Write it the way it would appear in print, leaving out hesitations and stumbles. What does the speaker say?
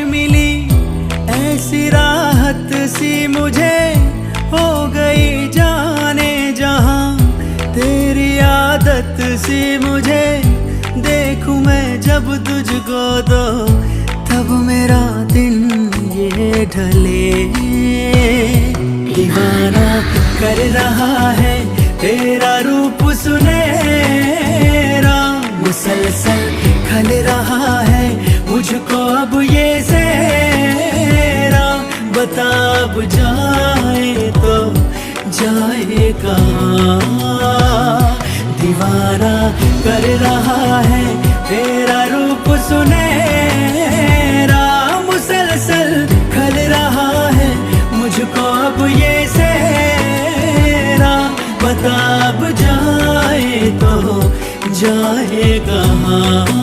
मिली ऐसी राहत सी मुझे, हो गई जाने जहां तेरी आदत सी मुझे। देखूं मैं जब तुझको तो तब मेरा दिन ये ढले। दीवाना कर रहा है तेरा रूप सुनहरा, मुसलसल खल रहा है मुझको अब ये सेहरा। बता अब जाए तो जाए कहाँ। दीवाना कर रहा है तेरा रूप सुनहरा, मुसलसल खल रहा है मुझको अब ये सेहरा। बता अब जाए तो जाए कहाँ।